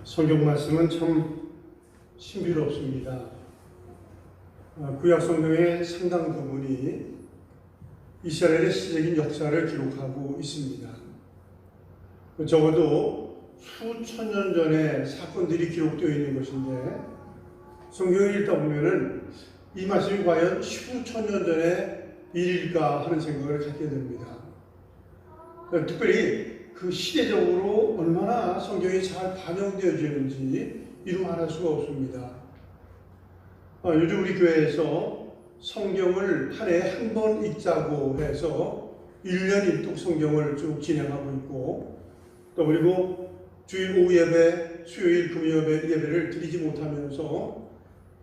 성경 말씀은 참 신비롭습니다. 구약 성경의 상당 부분이 이스라엘의 시대적인 역사를 기록하고 있습니다. 적어도 수천 년 전의 사건들이 기록되어 있는 것인데 성경을 읽다 보면은 이 말씀이 과연 수천 년 전의 일일까 하는 생각을 갖게 됩니다. 특별히 그 시대적으로 얼마나 성경이 잘 반영되어지는지 이루말할 수가 없습니다. 요즘 우리 교회에서 성경을 한 해에 한 번 읽자고 해서 1년 일독 성경을 쭉 진행하고 있고, 또 그리고 주일 오후 예배, 수요일 금요 예배를 드리지 못하면서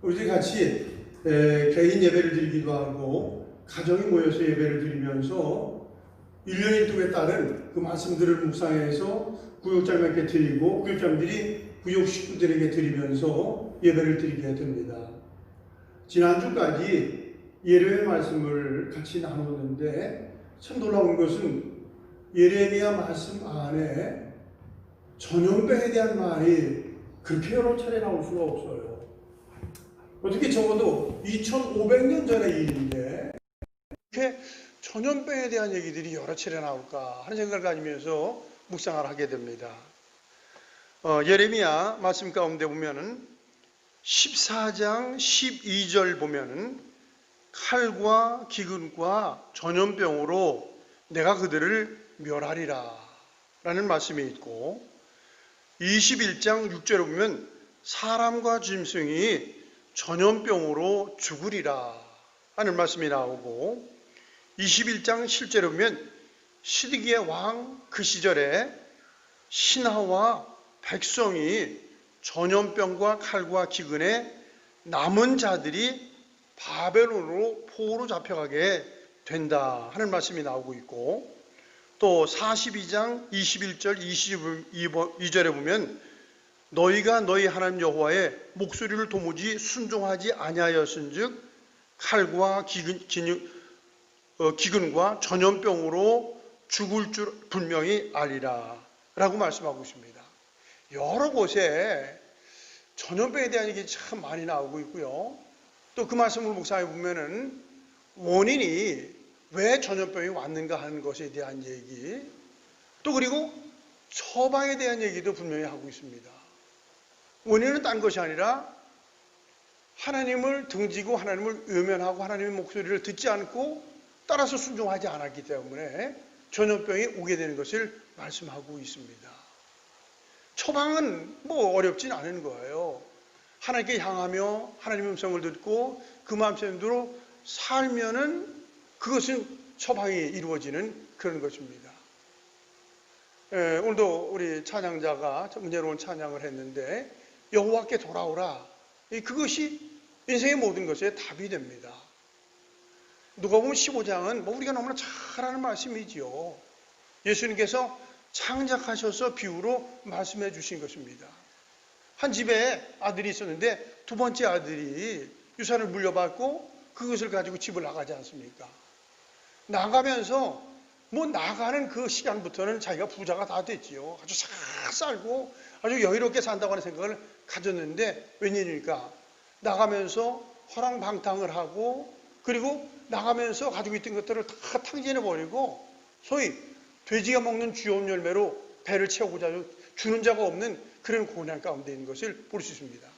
우리들이 같이 개인 예배를 드리기도 하고 가정이 모여서 예배를 드리면서 1년 일독에 따른 그 말씀들을 묵상해서 구역장님께 드리고 구역장들이 구역 식구들에게 드리면서 예배를 드리게 됩니다. 지난주까지 예레미야 말씀을 같이 나눴는데 참 놀라운 것은 예레미야 말씀 안에 전염병에 대한 말이 그렇게 여러 차례 나올 수가 없어요. 어떻게 적어도 2500년 전의 일인데 이렇게 전염병에 대한 얘기들이 여러 차례 나올까 하는 생각을 가지면서 묵상을 하게 됩니다. 예레미야 말씀 가운데 보면은 14장 12절 보면은 칼과 기근과 전염병으로 내가 그들을 멸하리라 라는 말씀이 있고, 21장 6절에 보면 사람과 짐승이 전염병으로 죽으리라 하는 말씀이 나오고, 21장 7절에 보면 시드기의 왕 그 시절에 신하와 백성이 전염병과 칼과 기근에 남은 자들이 바벨론으로 포로로 잡혀가게 된다 하는 말씀이 나오고 있고, 또 42장 21절 22절에 보면 너희가 너희 하나님 여호와의 목소리를 도무지 순종하지 아니하였은즉 칼과 기근과 전염병으로 죽을 줄 분명히 알리라 라고 말씀하고 있습니다. 여러 곳에 전염병에 대한 얘기 참 많이 나오고 있고요. 또 그 말씀을 묵상해 보면은 원인이 왜 전염병이 왔는가 하는 것에 대한 얘기, 또 그리고 처방에 대한 얘기도 분명히 하고 있습니다. 원인은 딴 것이 아니라 하나님을 등지고 하나님을 외면하고 하나님의 목소리를 듣지 않고 따라서 순종하지 않았기 때문에 전염병이 오게 되는 것을 말씀하고 있습니다. 처방은 뭐 어렵진 않은 거예요. 하나님께 향하며 하나님의 음성을 듣고 그 마음대로 살면은 그것은 처방이 이루어지는 그런 것입니다. 오늘도 우리 찬양자가 은혜로운 찬양을 했는데 여호와께 돌아오라, 그것이 인생의 모든 것에 답이 됩니다. 누가복음 15장은 우리가 너무나 잘 아는 말씀이지요. 예수님께서 창작하셔서 비유로 말씀해 주신 것입니다. 한 집에 아들이 있었는데 두 번째 아들이 유산을 물려받고 그것을 가지고 집을 나가지 않습니까? 나가면서 나가는 그 시간부터는 자기가 부자가 다 됐지요. 아주 잘 살고 아주 여유롭게 산다고 하는 생각을 가졌는데 웬일입니까? 나가면서 허랑방탕을 하고 그리고 나가면서 가지고 있던 것들을 다 탕진해 버리고 소위 돼지가 먹는 주염 열매로 배를 채우고자 주는 자가 없는 그런 고난 가운데 있는 것을 볼 수 있습니다.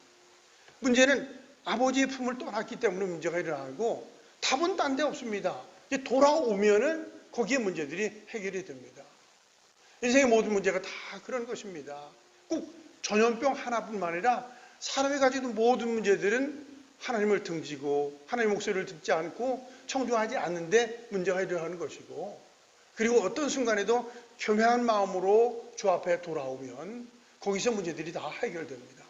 문제는 아버지의 품을 떠났기 때문에 문제가 일어나고 답은 딴 데 없습니다. 돌아오면은 거기에 문제들이 해결이 됩니다. 인생의 모든 문제가 다 그런 것입니다. 꼭 전염병 하나뿐만 아니라 사람이 가지고 있는 모든 문제들은 하나님을 등지고 하나님의 목소리를 듣지 않고 청중하지 않는데 문제가 일어나는 것이고, 그리고 어떤 순간에도 겸허한 마음으로 주 앞에 돌아오면 거기서 문제들이 다 해결됩니다.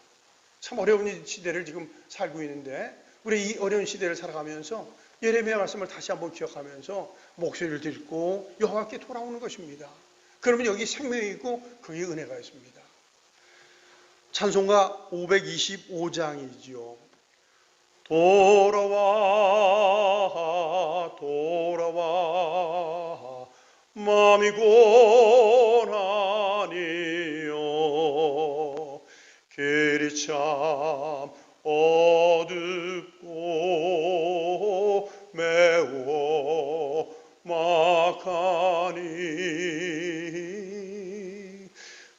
참 어려운 시대를 지금 살고 있는데 우리 이 어려운 시대를 살아가면서 예레미야 말씀을 다시 한번 기억하면서 목소리를 듣고 여호와께 돌아오는 것입니다. 그러면 여기 생명이 있고 거기에 은혜가 있습니다. 찬송가 525장이지요. 돌아와 돌아와 마음이 고나니요 참 어둡고 매우 막하니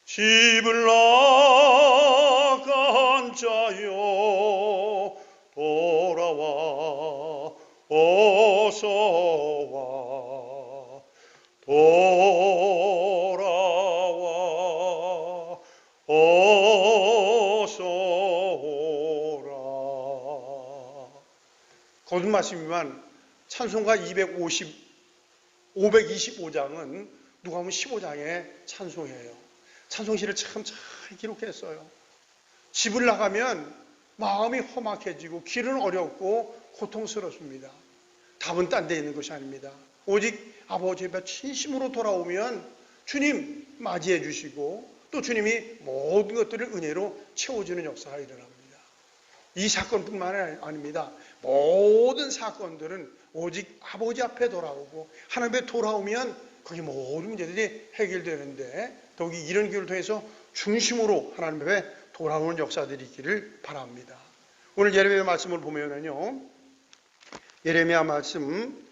집을 나간 자여 돌아와 어서와 돌아와 어서오라. 거듭 말씀이지만 찬송가 525장은 누가 보면 15장의 찬송이에요. 찬송시를 참 잘 기록했어요. 집을 나가면 마음이 험악해지고 길은 어렵고 고통스럽습니다. 답은 딴 데 있는 것이 아닙니다. 오직 아버지 앞에 진심으로 돌아오면 주님 맞이해 주시고 또 주님이 모든 것들을 은혜로 채워주는 역사가 일어납니다. 이 사건뿐만 아닙니다. 모든 사건들은 오직 아버지 앞에 돌아오고 하나님 앞에 돌아오면 거기 모든 문제들이 해결되는데 더욱이 이런 기회를 통해서 중심으로 하나님 앞에 돌아오는 역사들이 있기를 바랍니다. 오늘 예레미야 말씀을 보면은요, 예레미야 말씀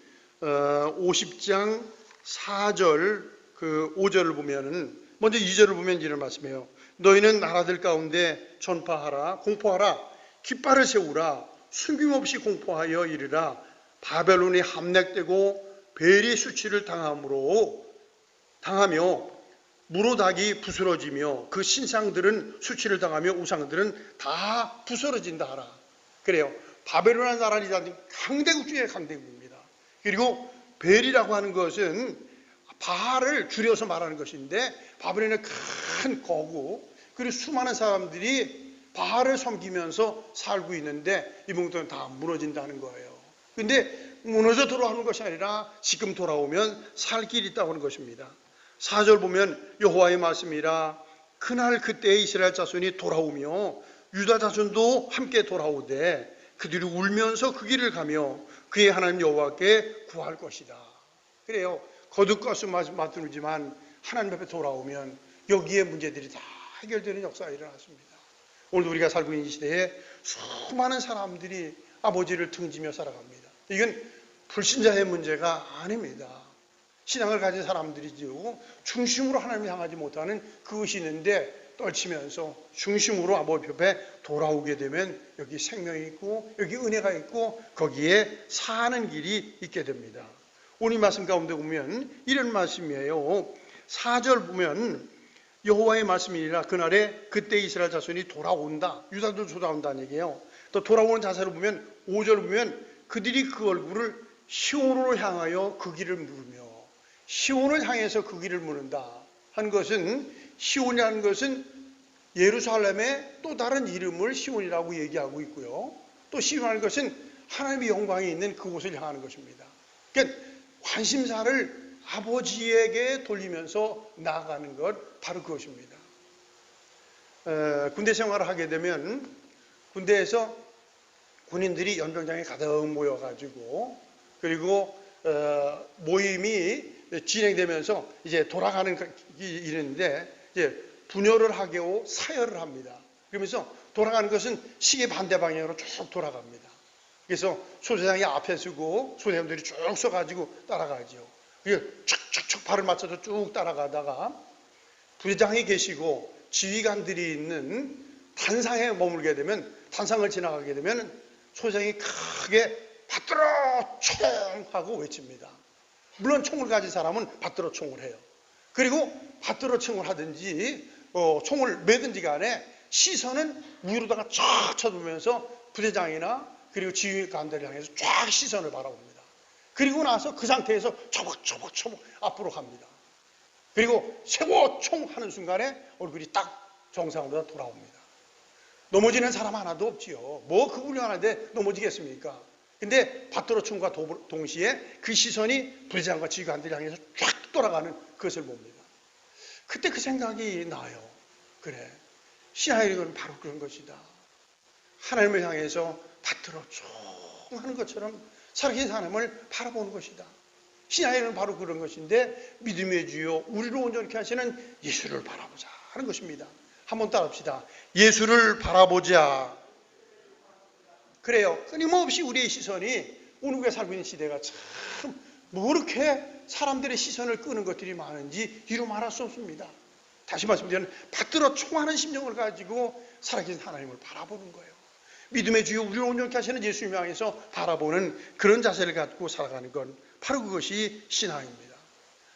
50장 4절 5절을 보면은 먼저 2절을 보면 이런 말씀이에요. 너희는 나라들 가운데 전파하라, 공포하라, 깃발을 세우라, 숨김없이 공포하여 이르라. 바벨론이 함락되고 벨이 수치를 당하며 무로닥이 부스러지며 그 신상들은 수치를 당하며 우상들은 다 부스러진다 하라. 그래요. 바벨론이라는 나라는 강대국 중에 강대국입니다. 그리고 벨이라고 하는 것은 바알을 줄여서 말하는 것인데 바벨론의 큰 거국 그리고 수많은 사람들이 바알을 섬기면서 살고 있는데 이 부분들은 다 무너진다는 거예요. 그런데 무너져 돌아오는 것이 아니라 지금 돌아오면 살 길이 있다고 하는 것입니다. 4절 보면 여호와의 말씀이라 그날 그때에 이스라엘 자손이 돌아오며 유다 자손도 함께 돌아오되 그들이 울면서 그 길을 가며 그의 하나님 여호와께 구할 것이다. 그래요. 거듭가수 말씀이지만 하나님 앞에 돌아오면 여기에 문제들이 다 해결되는 역사가 일어났습니다. 오늘 우리가 살고 있는 이 시대에 수많은 사람들이 아버지를 등지며 살아갑니다. 이건 불신자의 문제가 아닙니다. 신앙을 가진 사람들이지요. 중심으로 하나님을 향하지 못하는 그것이 있는데 떨치면서 중심으로 아버지 옆에 돌아오게 되면 여기 생명이 있고 여기 은혜가 있고 거기에 사는 길이 있게 됩니다. 오늘 말씀 가운데 보면 이런 말씀이에요. 4절 보면 여호와의 말씀이니라 그날에 그때 이스라엘 자손이 돌아온다. 유다도 돌아온다는 얘기예요. 또 돌아오는 자세를 보면 5절 보면 그들이 그 얼굴을 시온으로 향하여 그 길을 물으며 시온을 향해서 그 길을 물은다 한 것은 시온이라는 것은 예루살렘의 또 다른 이름을 시온이라고 얘기하고 있고요. 또 시온이라는 것은 하나님의 영광이 있는 그곳을 향하는 것입니다. 그러니까 관심사를 아버지에게 돌리면서 나아가는 것 바로 그것입니다. 군대 생활을 하게 되면 군대에서 군인들이 연병장에 가득 모여가지고 그리고 모임이 진행되면서 이제 돌아가는 일인데 이제 분열을 하고 사열을 합니다. 그러면서 돌아가는 것은 시계 반대 방향으로 쭉 돌아갑니다. 그래서 소대장이 앞에 서고 소대장들이 쭉 서가지고 따라가죠. 그래서 척척척 발을 맞춰서 쭉 따라가다가 부대장이 계시고 지휘관들이 있는 단상에 머물게 되면 단상을 지나가게 되면 소대장이 크게 받들어 총 하고 외칩니다. 물론 총을 가진 사람은 받들어 총을 해요. 그리고 받들어 총을 하든지 총을 매든지 간에 시선은 위로다가 쫙 쳐두면서 부대장이나 그리고 지휘관들을 향해서 쫙 시선을 바라봅니다. 그리고 나서 그 상태에서 초박초박 앞으로 갑니다. 그리고 세워 총 하는 순간에 얼굴이 딱 정상으로 돌아옵니다. 넘어지는 사람 하나도 없지요. 뭐 그 훌륭한데 넘어지겠습니까? 근데 받들어 총과 동시에 그 시선이 부대장과 지휘관들을 향해서 쫙 돌아가는 그것을 봅니다. 그때 그 생각이 나요. 그래, 신앙이란 바로 그런 것이다. 하나님을 향해서 받들어 총 하는 것처럼 살아계신 하나님을 바라보는 것이다. 신앙이란 바로 그런 것인데 믿음의 주요 우리를 온전케 하시는 예수를 바라보자 하는 것입니다. 한번 따라합시다. 예수를 바라보자. 그래요. 끊임없이 우리의 시선이 오늘 우리가 살고 있는 시대가 참 뭐 그렇게 사람들의 시선을 끄는 것들이 많은지 이루 말할 수 없습니다. 다시 말씀드리면 받들어 총하는 심정을 가지고 살아계신 하나님을 바라보는 거예요. 믿음의 주요 우리를 온전케 하시는 예수님 향해서 바라보는 그런 자세를 갖고 살아가는 건 바로 그것이 신앙입니다.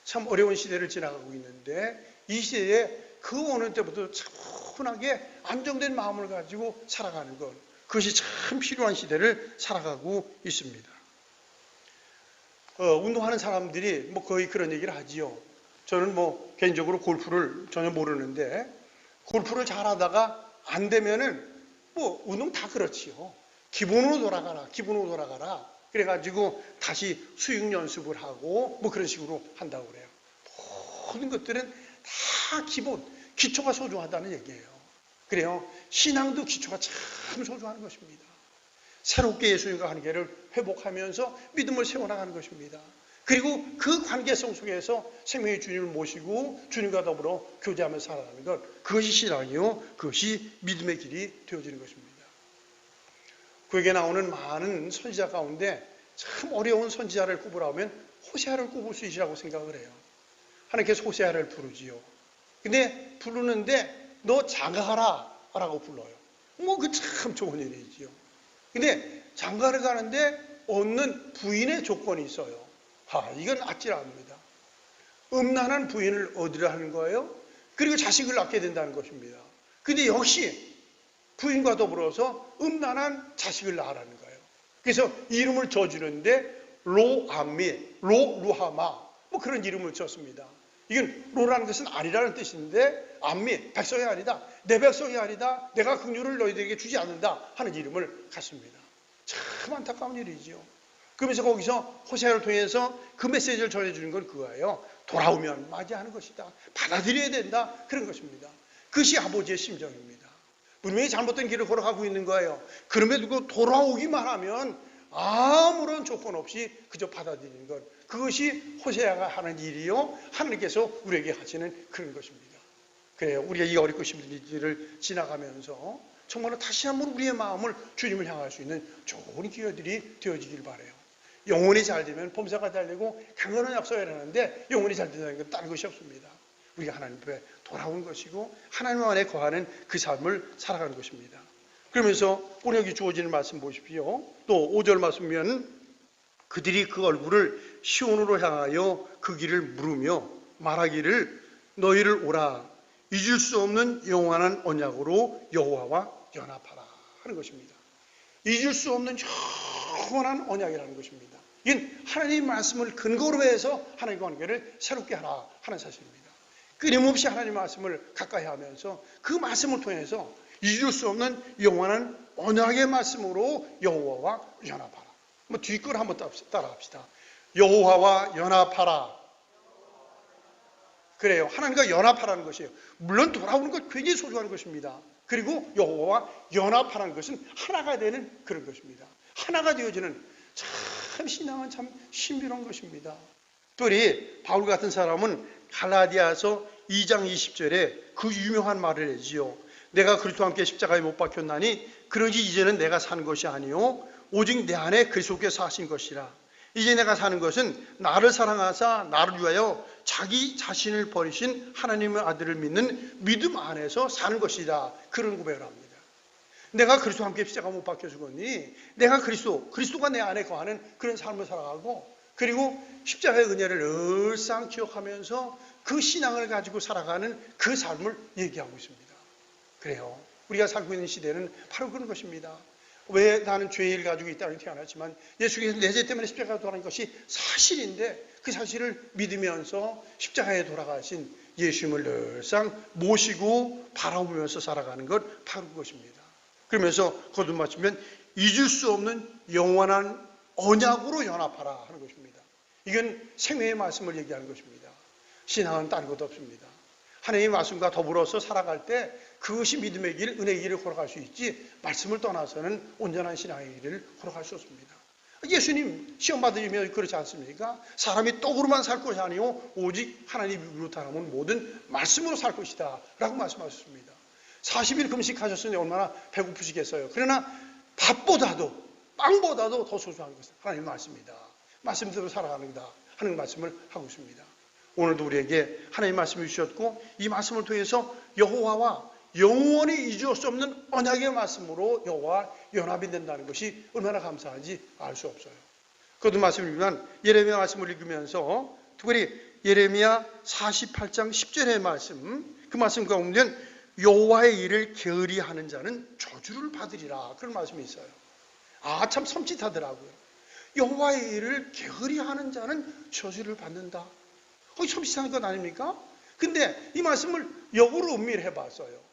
참 어려운 시대를 지나가고 있는데 이 시대에 그 어느 때부터 차분하게 안정된 마음을 가지고 살아가는 것, 그것이 참 필요한 시대를 살아가고 있습니다. 운동하는 사람들이 뭐 거의 그런 얘기를 하지요. 저는 뭐 개인적으로 골프를 전혀 모르는데 골프를 잘하다가 안 되면은 뭐 운동 다 그렇지요. 기본으로 돌아가라. 그래가지고 다시 스윙 연습을 하고 뭐 그런 식으로 한다고 그래요. 모든 것들은 다 기초가 소중하다는 얘기예요. 그래요. 신앙도 기초가 참 소중한 것입니다. 새롭게 예수님과 관계를 회복하면서 믿음을 세워나가는 것입니다. 그리고 그 관계성 속에서 생명의 주님을 모시고 주님과 더불어 교제하며 살아가는 것, 그것이 신앙이요, 그것이 믿음의 길이 되어지는 것입니다. 구약에 나오는 많은 선지자 가운데 참 어려운 선지자를 꼽으라 하면 호세아를 꼽을 수 있으라고 생각을 해요. 하나님께서 호세아를 부르지요. 근데 부르는데 너 장가가라 라고 불러요. 뭐 그 참 좋은 일이지요. 근데 장가를 가는데 얻는 부인의 조건이 있어요. 이건 아찔합니다. 음란한 부인을 얻으려 하는 거예요. 그리고 자식을 낳게 된다는 것입니다. 근데 역시 부인과 더불어서 음란한 자식을 낳으라는 거예요. 그래서 이름을 져주는데 루하마 뭐 그런 이름을 졌습니다. 이건 로라는 것은 아니라는 뜻인데 암미, 백성이 아니다. 내 백성이 아니다. 내가 긍휼을 너희들에게 주지 않는다 하는 이름을 갖습니다. 참 안타까운 일이지요. 그러면서 거기서 호세아를 통해서 그 메시지를 전해주는 건 그거예요. 돌아오면 맞이하는 것이다. 받아들여야 된다. 그런 것입니다. 그것이 아버지의 심정입니다. 분명히 잘못된 길을 걸어가고 있는 거예요. 그럼에도 돌아오기만 하면 아무런 조건 없이 그저 받아들이는 것. 그것이 호세아가 하는 일이요. 하나님께서 우리에게 하시는 그런 것입니다. 그래요. 우리가 이 어렵고 힘든 일을 지나가면서 정말로 다시 한번 우리의 마음을 주님을 향할 수 있는 좋은 기회들이 되어지길 바라요. 영혼이 잘 되면 범사가 잘 되고 강건한 약속을 하는데 영혼이 잘 된다는 건 다른 것이 없습니다. 우리가 하나님 앞에 돌아온 것이고 하나님 안에 거하는 그 삶을 살아가는 것입니다. 그러면서 오늘 여기 주어지는 말씀 보십시오. 또 5절 말씀이면 그들이 그 얼굴을 시온으로 향하여 그 길을 물으며 말하기를 너희를 오라 잊을 수 없는 영원한 언약으로 여호와와 연합하라 하는 것입니다. 잊을 수 없는 영원한 언약이라는 것입니다. 이건 하나님의 말씀을 근거로 해서 하나님과 관계를 새롭게 하라 하는 사실입니다. 끊임없이 하나님의 말씀을 가까이 하면서 그 말씀을 통해서 잊을 수 없는 영원한 언약의 말씀으로 여호와와 연합하라. 뭐 뒷걸 한번 따라합시다. 여호와와 연합하라. 그래요. 하나님과 연합하라는 것이에요. 물론 돌아오는 것 굉장히 소중한 것입니다. 그리고 여호와와 연합하라는 것은 하나가 되는 그런 것입니다. 하나가 되어지는 참 신앙은 참 신비로운 것입니다. 특별히 바울 같은 사람은 갈라디아서 2장 20절에 그 유명한 말을 하지요. 내가 그리스도와 함께 십자가에 못 박혔나니 그러지 이제는 내가 산 것이 아니요 오직 내 안에 그리스도께서 사신 것이라. 이제 내가 사는 것은 나를 사랑하사 나를 위하여 자기 자신을 버리신 하나님의 아들을 믿는 믿음 안에서 사는 것이다. 그런 고백을 합니다. 내가 그리스도와 함께 십자가 못 박혀 죽었니? 내가 그리스도가 내 안에 거하는 그런 삶을 살아가고 그리고 십자가의 은혜를 늘상 기억하면서 그 신앙을 가지고 살아가는 그 삶을 얘기하고 있습니다. 그래요. 우리가 살고 있는 시대는 바로 그런 것입니다. 왜 나는 죄를 가지고 이 땅에 태어났지만 예수께서 내 죄 때문에 십자가에 돌아간 것이 사실인데 그 사실을 믿으면서 십자가에 돌아가신 예수님을 늘상 모시고 바라보면서 살아가는 것 바로 그것입니다. 그러면서 거듭맞추면 잊을 수 없는 영원한 언약으로 연합하라 하는 것입니다. 이건 생명의 말씀을 얘기하는 것입니다. 신앙은 다른 것도 없습니다. 하나님의 말씀과 더불어서 살아갈 때 그것이 믿음의 길, 은혜의 길을 걸어갈 수 있지 말씀을 떠나서는 온전한 신앙의 길을 걸어갈 수 없습니다. 예수님 시험 받으시면 그렇지 않습니까? 사람이 떡으로만 살 것이 아니요 오직 하나님이 비롯하는 모든 말씀으로 살 것이다 라고 말씀하셨습니다. 40일 금식하셨으니 얼마나 배고프시겠어요. 그러나 밥보다도 빵보다도 더 소중한 것은 하나님의 말씀이다. 말씀대로 살아가는다 하는 말씀을 하고 있습니다. 오늘도 우리에게 하나님의 말씀을 주셨고 이 말씀을 통해서 여호와와 영원히 잊을 수 없는 언약의 말씀으로 여호와와 연합이 된다는 것이 얼마나 감사한지 알 수 없어요. 그것도 말씀이지만 예레미야 말씀을 읽으면서 특별히 예레미야 48장 10절의 말씀, 그 말씀 가운데 여호와의 일을 게으리 하는 자는 저주를 받으리라, 그런 말씀이 있어요. 아, 참 섬찟하더라고요. 여호와의 일을 게으리 하는 자는 저주를 받는다. 섬찟한 것 아닙니까? 근데 이 말씀을 역으로 음미를 해봤어요.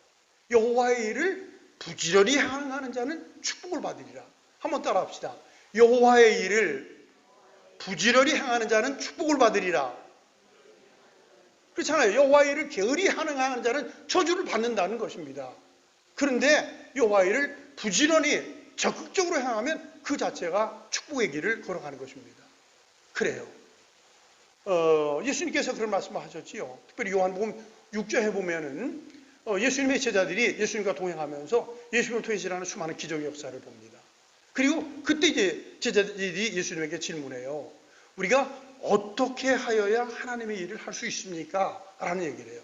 여호와의 일을 부지런히 행하는 자는 축복을 받으리라. 한번 따라합시다. 여호와의 일을 부지런히 행하는 자는 축복을 받으리라. 그렇잖아요. 여호와의 일을 게으리 하는 자는 저주를 받는다는 것입니다. 그런데 여호와의 일을 부지런히 적극적으로 행하면 그 자체가 축복의 길을 걸어가는 것입니다. 그래요. 예수님께서 그런 말씀을 하셨지요. 특별히 요한복음 6장에 보면은 예수님의 제자들이 예수님과 동행하면서 예수님을 통해서 일어나는 수많은 기적의 역사를 봅니다. 그리고 그때 이제 제자들이 예수님에게 질문해요. 우리가 어떻게 하여야 하나님의 일을 할 수 있습니까? 라는 얘기를 해요.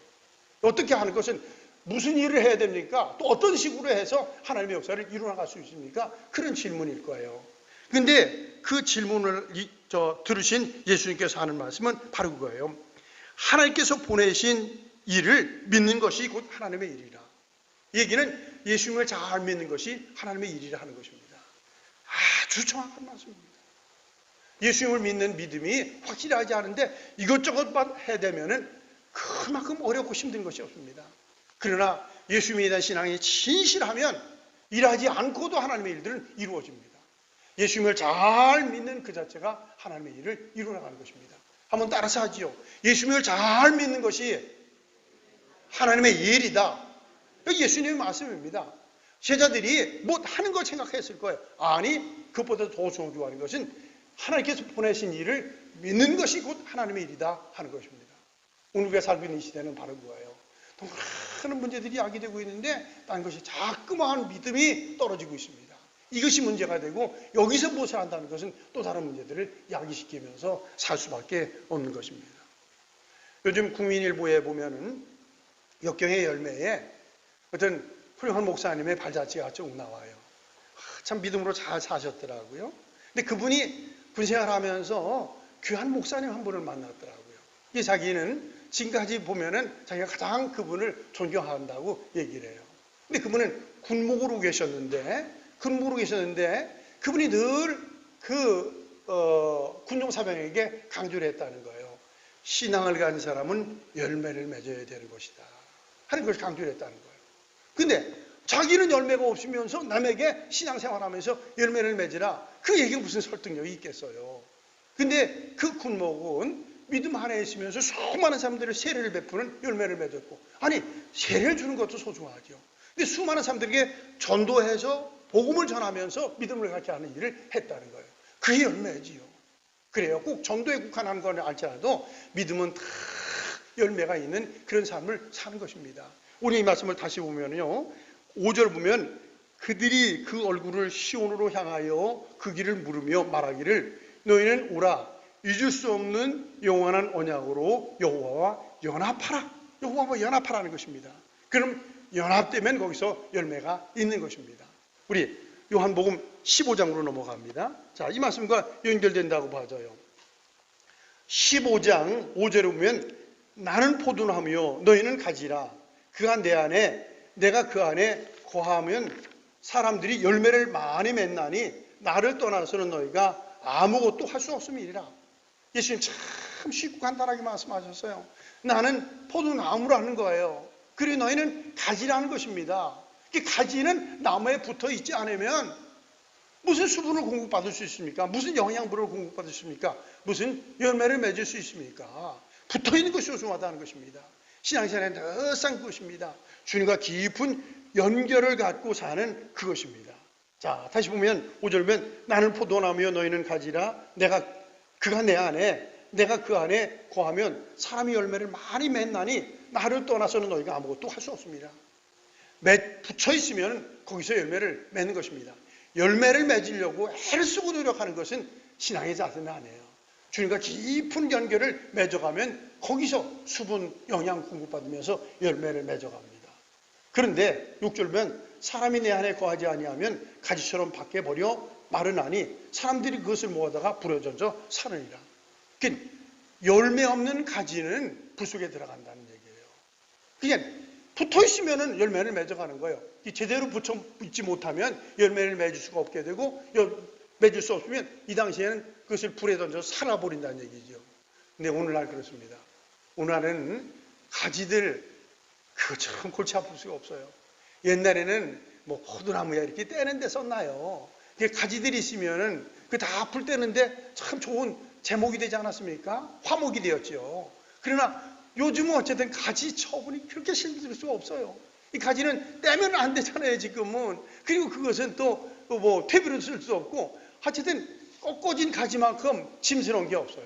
어떻게 하는 것은 무슨 일을 해야 됩니까? 또 어떤 식으로 해서 하나님의 역사를 이루어나갈 수 있습니까? 그런 질문일 거예요. 근데 그 질문을 들으신 예수님께서 하는 말씀은 바로 그거예요. 하나님께서 보내신 일을 믿는 것이 곧 하나님의 일이라. 얘기는 예수님을 잘 믿는 것이 하나님의 일이라 하는 것입니다. 아주 정확한 말씀입니다. 예수님을 믿는 믿음이 확실하지 않은데 이것저것만 해대면은 그만큼 어렵고 힘든 것이 없습니다. 그러나 예수님에 대한 신앙이 진실하면 일하지 않고도 하나님의 일들은 이루어집니다. 예수님을 잘 믿는 그 자체가 하나님의 일을 이루어나가는 것입니다. 한번 따라서 하지요. 예수님을 잘 믿는 것이 하나님의 일이다. 여기 예수님의 말씀입니다. 제자들이 뭐 하는 걸 생각했을 거예요. 아니, 그것보다 더 중요한 것은 하나님께서 보내신 일을 믿는 것이 곧 하나님의 일이다 하는 것입니다. 오늘 우리가 살고 있는 이 시대는 바로 그거예요. 많은 문제들이 야기되고 있는데 다른 것이 자꾸만 믿음이 떨어지고 있습니다. 이것이 문제가 되고 여기서 벗어난다는 것은 또 다른 문제들을 야기시키면서 살 수밖에 없는 것입니다. 요즘 국민일보에 보면은 역경의 열매에 어떤 훌륭한 목사님의 발자취가 쭉 나와요. 참 믿음으로 잘 사셨더라고요. 근데 그분이 군생활하면서 귀한 목사님 한 분을 만났더라고요. 이 자기는 지금까지 보면은 자기가 가장 그분을 존경한다고 얘기를 해요. 근데 그분은 군목으로 계셨는데 그분이 늘 그 군종사병에게 강조를 했다는 거예요. 신앙을 가진 사람은 열매를 맺어야 되는 것이다 하는 것을 강조를 했다는 거예요. 근데 자기는 열매가 없으면서 남에게 신앙생활하면서 열매를 맺으라, 그 얘기가 무슨 설득력이 있겠어요. 근데 그 군목은 믿음 안에 있으면서 수많은 사람들을 세례를 베푸는 열매를 맺었고, 아니 세례를 주는 것도 소중하죠. 근데 수많은 사람들에게 전도해서 복음을 전하면서 믿음을 갖게 하는 일을 했다는 거예요. 그게 열매지요. 그래요. 꼭 전도에 국한한 건 알지라도 믿음은 다 열매가 있는 그런 삶을 사는 것입니다. 우리 이 말씀을 다시 보면요, 5절 보면 그들이 그 얼굴을 시온으로 향하여 그 길을 물으며 말하기를 너희는 오라, 잊을 수 없는 영원한 언약으로 여호와와 연합하라. 여호와와 연합하라는 것입니다. 그럼 연합되면 거기서 열매가 있는 것입니다. 우리 요한복음 15장으로 넘어갑니다. 자, 이 말씀과 연결된다고 봐져요. 15장 5절에 보면 나는 포도나무요 너희는 가지라. 그가 내 안에 내가 그 안에 거하면 사람들이 열매를 많이 맺나니 나를 떠나서는 너희가 아무것도 할 수 없음이니라. 예수님 참 쉽고 간단하게 말씀하셨어요. 나는 포도나무라는 거예요. 그리고 너희는 가지라는 것입니다. 이 가지는 나무에 붙어 있지 않으면 무슨 수분을 공급받을 수 있습니까? 무슨 영양분을 공급받을 수 있습니까? 무슨 열매를 맺을 수 있습니까? 붙어 있는 것이 소중하다는 것입니다. 신앙생활은 늘상 그것입니다. 주님과 깊은 연결을 갖고 사는 그것입니다. 자, 다시 보면 5절 보면 나는 포도나무여 너희는 가지라. 그가 내 안에 내가 그 안에 거하면 사람이 열매를 많이 맺나니 나를 떠나서는 너희가 아무것도 할 수 없습니다. 붙여 있으면 거기서 열매를 맺는 것입니다. 열매를 맺으려고 애를 쓰고 노력하는 것은 신앙의 자세는 아니에요. 주님과 깊은 연결을 맺어가면 거기서 수분, 영양 공급받으면서 열매를 맺어갑니다. 그런데 6절은 사람이 내 안에 거하지 아니하면 가지처럼 밖에 버려 마르나니 사람들이 그것을 모아다가 불에 던져 사느니라. 그러니까 열매 없는 가지는 불 속에 들어간다는 얘기예요. 그냥 붙어 있으면 열매를 맺어가는 거예요. 제대로 붙여 있지 못하면 열매를 맺을 수가 없게 되고, 맺을 수 없으면 이 당시에는 그것을 불에 던져서 살아버린다는 얘기죠. 근데 오늘날 그렇습니다. 오늘날은 가지들 그거 참 골치 아플 수가 없어요. 옛날에는 뭐 포도나무야 이렇게 떼는 데 썼나요. 가지들이 있으면은 그 다 불 떼는데 참 좋은 제목이 되지 않았습니까? 화목이 되었죠. 그러나 요즘은 어쨌든 가지 처분이 그렇게 힘들 수가 없어요. 이 가지는 떼면 안 되잖아요, 지금은. 그리고 그것은 또 뭐 퇴비로 쓸 수 없고, 어쨌든 꺾어진 가지만큼 짐스러운 게 없어요.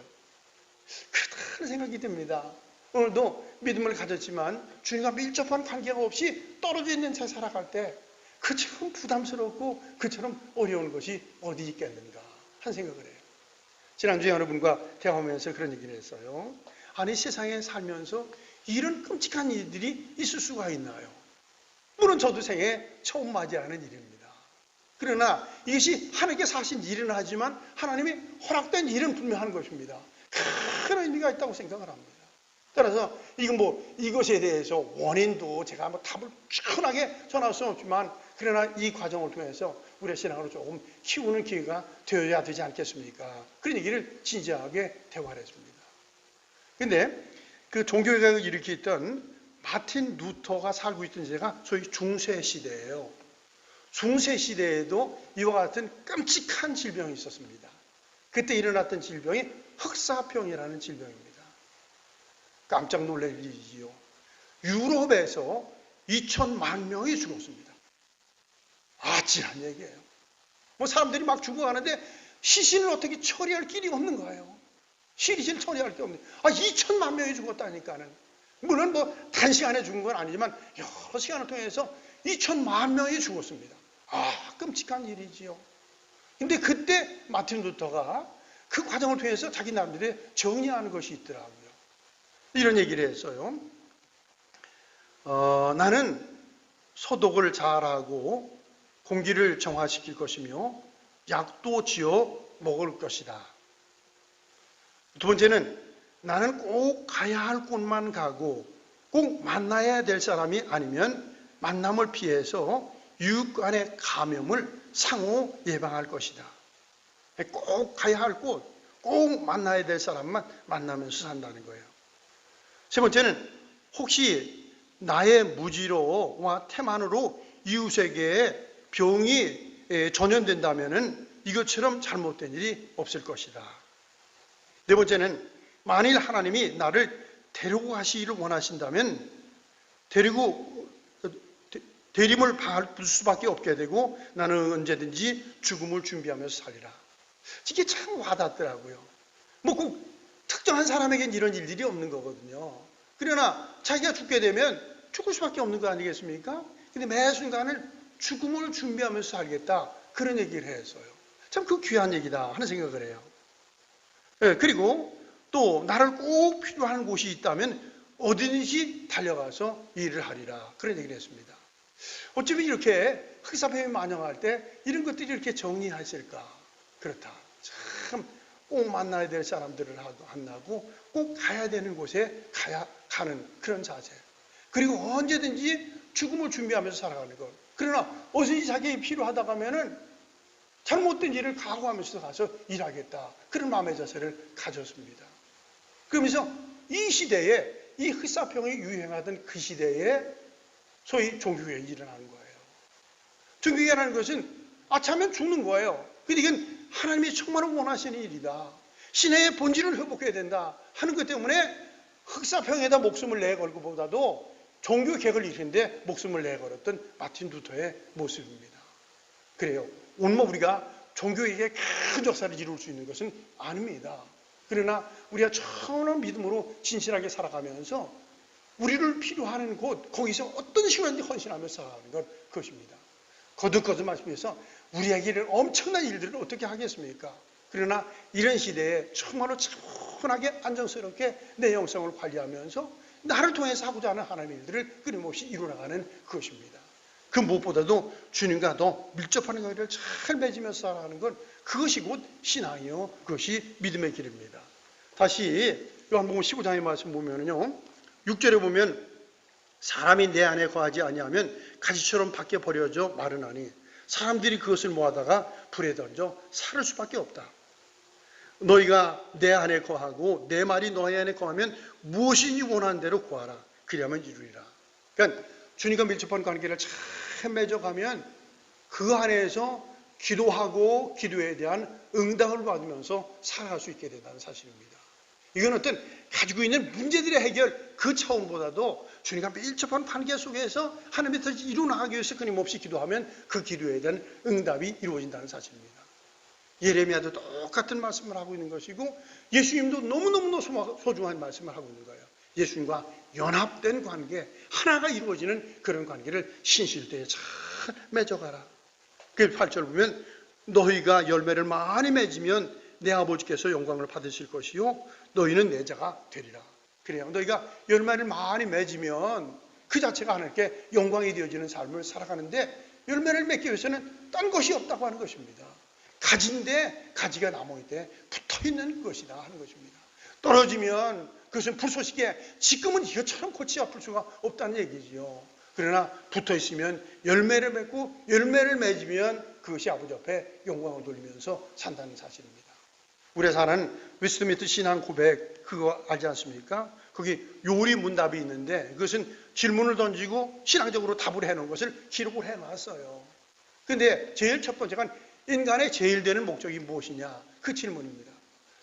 그렇다는 생각이 듭니다. 오늘도 믿음을 가졌지만 주님과 밀접한 관계가 없이 떨어져 있는 채 살아갈 때 그처럼 부담스럽고 그처럼 어려운 것이 어디 있겠는가 하는 생각을 해요. 지난주에 여러분과 대화하면서 그런 얘기를 했어요. 아니, 세상에 살면서 이런 끔찍한 일들이 있을 수가 있나요? 물론 저도 생애 처음 맞이하는 일입니다. 그러나 이것이 하나님께서 하신 일은 하지만 하나님이 허락된 일은 분명한 것입니다. 큰 의미가 있다고 생각을 합니다. 따라서 이것에 대해서 원인도 제가 답을 충분하게 전할 수는 없지만, 그러나 이 과정을 통해서 우리의 신앙을 조금 키우는 기회가 되어야 되지 않겠습니까? 그런 얘기를 진지하게 대화를 했습니다. 그런데 그 종교개혁을 일으켰던 마틴 루터가 살고 있던 시대가 소위 중세 시대예요. 중세 시대에도 이와 같은 끔찍한 질병이 있었습니다. 그때 일어났던 질병이 흑사병이라는 질병입니다. 깜짝 놀랄 일이지요. 유럽에서 2천만 명이 죽었습니다. 아찔한 얘기예요. 뭐 사람들이 막 죽어가는데 시신을 어떻게 처리할 길이 없는 거예요. 시신을 처리할 게 없는. 2천만 명이 죽었다니까는. 물론 단시간에 죽은 건 아니지만 여러 시간을 통해서 2천만 명이 죽었습니다. 끔찍한 일이지요. 근데 그때 마틴 루터가 그 과정을 통해서 자기 나름대로 정리하는 것이 있더라고요. 이런 얘기를 했어요. 나는 소독을 잘하고 공기를 정화시킬 것이며 약도 지어 먹을 것이다. 두 번째는 나는 꼭 가야 할 곳만 가고 꼭 만나야 될 사람이 아니면 만남을 피해서 이웃 간의 감염을 상호 예방할 것이다. 꼭 가야 할 곳, 꼭 만나야 될 사람만 만나면서 산다는 거예요. 세 번째는 혹시 나의 무지로와 태만으로 이웃에게 병이 전염된다면 이것처럼 잘못된 일이 없을 것이다. 네 번째는 만일 하나님이 나를 데리고 가시기를 원하신다면 대림을 밟을 수밖에 없게 되고 나는 언제든지 죽음을 준비하면서 살리라. 이게 참 와닿더라고요. 꼭 특정한 사람에겐 이런 일들이 없는 거거든요. 그러나 자기가 죽게 되면 죽을 수밖에 없는 거 아니겠습니까? 근데 매 순간을 죽음을 준비하면서 살겠다. 그런 얘기를 했어요. 참 그 귀한 얘기다 하는 생각을 해요. 그리고 또 나를 꼭 필요한 곳이 있다면 어디든지 달려가서 일을 하리라. 그런 얘기를 했습니다. 어쩌면 이렇게 흑사병이 만영할 때 이런 것들이 이렇게 정리하실까? 그렇다. 참 꼭 만나야 될 사람들을 만나고 꼭 가야 되는 곳에 가는 그런 자세. 그리고 언제든지 죽음을 준비하면서 살아가는 것. 그러나 어디든지 자기가 필요하다고 하면은 잘못된 일을 각오하면서 가서 일하겠다. 그런 마음의 자세를 가졌습니다. 그러면서 이 시대에 이 흑사병이 유행하던 그 시대에 소위 종교개혁이 일어나는 거예요. 종교개혁이라는 것은 아차하면 죽는 거예요. 근데 이건 하나님이 정말 원하시는 일이다. 신의 본질을 회복해야 된다 하는 것 때문에 흑사병에다 목숨을 내걸고 보다도 종교개혁을 일으키는데 목숨을 내걸었던 마틴 루터의 모습입니다. 그래요. 오늘 우리가 종교개혁에 큰 역사를 이룰 수 있는 것은 아닙니다. 그러나 우리가 처음 믿음으로 진실하게 살아가면서 우리를 필요하는 곳, 거기서 어떤 시간인지 헌신하며 살아가는 것, 그것입니다. 거듭거듭 말씀해서 우리에게 엄청난 일들을 어떻게 하겠습니까? 그러나 이런 시대에 정말로 차분하게 안정스럽게 내 영성을 관리하면서 나를 통해서 하고자 하는 하나님의 일들을 끊임없이 이루어나가는 그것입니다. 그 무엇보다도 주님과 더 밀접한 관계를 잘 맺으면서 살아가는 것, 그것이 곧 신앙이요, 그것이 믿음의 길입니다. 다시 요한복음 15장의 말씀 보면요, 6절에 보면 사람이 내 안에 거하지 아니하면 가지처럼 밖에 버려져 마르나니 사람들이 그것을 모아다가 불에 던져 살을 수밖에 없다. 너희가 내 안에 거하고 내 말이 너희 안에 거하면 무엇이니 원하는 대로 구하라. 그리하면 이루리라. 그러니까 주님과 밀접한 관계를 잘 맺어가면 그 안에서 기도하고 기도에 대한 응답을 받으면서 살아갈 수 있게 된다는 사실입니다. 이건 어떤 가지고 있는 문제들의 해결 그 차원보다도 주님과 밀접한 관계 속에서 하나님의 뜻을 이루어나가기 위해서 끊임없이 기도하면 그 기도에 대한 응답이 이루어진다는 사실입니다. 예레미야도 똑같은 말씀을 하고 있는 것이고 예수님도 너무너무 소중한 말씀을 하고 있는 거예요. 예수님과 연합된 관계, 하나가 이루어지는 그런 관계를 신실대에 잘 맺어가라. 그 8절 보면 너희가 열매를 많이 맺으면 내 아버지께서 영광을 받으실 것이요 너희는 내 자가 되리라. 그래요. 너희가 열매를 많이 맺으면 그 자체가 하나님께 영광이 되어지는 삶을 살아가는데 열매를 맺기 위해서는 딴 것이 없다고 하는 것입니다. 가지인데 가지가 나무일 때 붙어있는 것이다 하는 것입니다. 떨어지면 그것은 불쏘시개 지금은 이것처럼 골치 아플 수가 없다는 얘기지요. 그러나 붙어있으면 열매를 맺고 열매를 맺으면 그것이 아버지 앞에 영광을 돌리면서 산다는 사실입니다. 우리가 사는 웨스트민스터 신앙 고백 그거 알지 않습니까? 거기 요리 문답이 있는데 그것은 질문을 던지고 신앙적으로 답을 해놓은 것을 기록을 해놨어요. 그런데 제일 첫 번째가 인간의 제일 되는 목적이 무엇이냐? 그 질문입니다.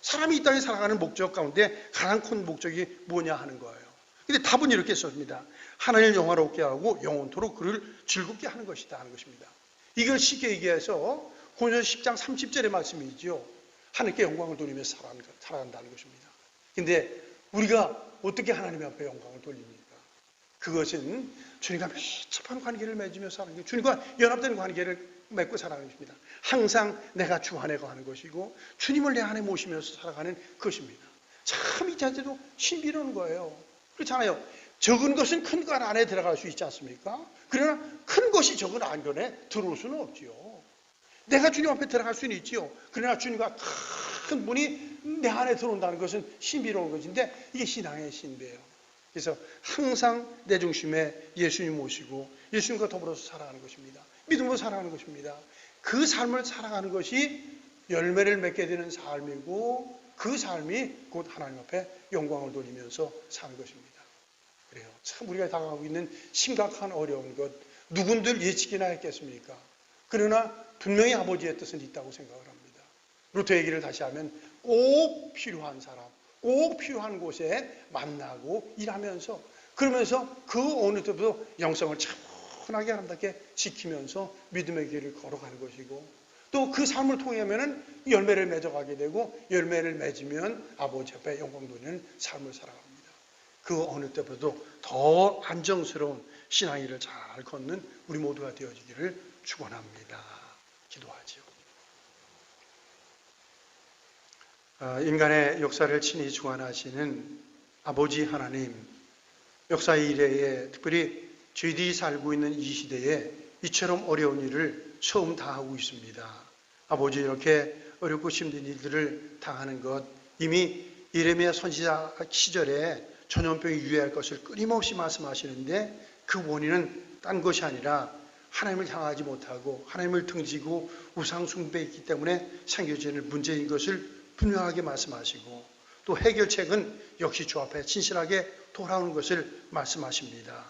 사람이 이 땅에 살아가는 목적 가운데 가장 큰 목적이 뭐냐 하는 거예요. 근데 답은 이렇게 썼습니다. 하나님을 영화롭게 하고 영원토록 그를 즐겁게 하는 것이다 하는 것입니다. 이걸 쉽게 얘기해서 고린도서 10장 30절의 말씀이죠. 하나님께 영광을 돌리면서 살아간다는 것입니다. 근데 우리가 어떻게 하나님 앞에 영광을 돌립니까? 그것은 주님과 밀접한 관계를 맺으며 사는 것, 주님과 연합된 관계를 맺고 살아가는 것입니다. 항상 내가 주 안에 거하는 것이고 주님을 내 안에 모시면서 살아가는 것입니다. 참 이 자체도 신비로운 거예요. 그렇잖아요. 적은 것은 큰 것 안에 들어갈 수 있지 않습니까? 그러나 큰 것이 적은 안에 들어올 수는 없지요. 내가 주님 앞에 들어갈 수는 있지요. 그러나 주님과 큰 분이 내 안에 들어온다는 것은 신비로운 것인데 이게 신앙의 신비예요. 그래서 항상 내 중심에 예수님 모시고 예수님과 더불어서 살아가는 것입니다. 믿음으로 살아가는 것입니다. 그 삶을 살아가는 것이 열매를 맺게 되는 삶이고 그 삶이 곧 하나님 앞에 영광을 돌리면서 사는 것입니다. 그래요. 참 우리가 당하고 있는 심각한 어려운 것 누군들 예측이나 했겠습니까? 그러나 분명히 아버지의 뜻은 있다고 생각을 합니다. 루터 얘기를 다시 하면 꼭 필요한 사람, 꼭 필요한 곳에 만나고 일하면서 그러면서 그 어느 때보다 영성을 차분하게 아름답게 지키면서 믿음의 길을 걸어가는 것이고 또 그 삶을 통하면 열매를 맺어가게 되고 열매를 맺으면 아버지 앞에 영광 돌리는 삶을 살아갑니다. 그 어느 때보다도 더 안정스러운 신앙의 잘 걷는 우리 모두가 되어지기를 축원합니다. 기도하지요. 인간의 역사를 친히 주관하시는 아버지 하나님, 역사의 이래에 특별히 저희들이 살고 있는 이 시대에 이처럼 어려운 일을 처음 다하고 있습니다. 아버지 이렇게 어렵고 힘든 일들을 당하는 것 이미 예레미야 선지자 시절에 전염병이 유해할 것을 끊임없이 말씀하시는데 그 원인은 딴 것이 아니라 하나님을 향하지 못하고 하나님을 등지고 우상 숭배했기 때문에 생겨지는 문제인 것을 분명하게 말씀하시고 또 해결책은 역시 주 앞에 진실하게 돌아오는 것을 말씀하십니다.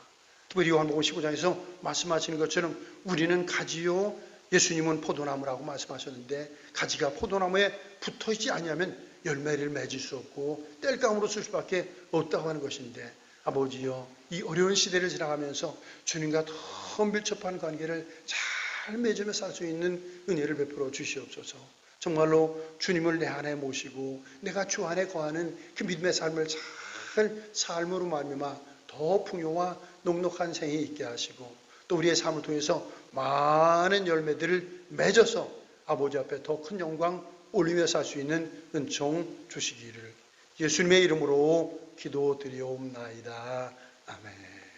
특별히 요한복음 15장에서 말씀하시는 것처럼 우리는 가지요 예수님은 포도나무라고 말씀하셨는데 가지가 포도나무에 붙어있지 아니하면 열매를 맺을 수 없고 땔감으로 쓸 수밖에 없다고 하는 것인데 아버지여 이 어려운 시대를 지나가면서 주님과 더 밀접한 관계를 잘 맺으며 살 수 있는 은혜를 베풀어 주시옵소서. 정말로 주님을 내 안에 모시고 내가 주 안에 거하는 그 믿음의 삶을 잘 삶으로 말미암아 더 풍요와 넉넉한 생이 있게 하시고 또 우리의 삶을 통해서 많은 열매들을 맺어서 아버지 앞에 더 큰 영광 올리며 살 수 있는 은총 주시기를 예수님의 이름으로 기도드리옵나이다. 아멘.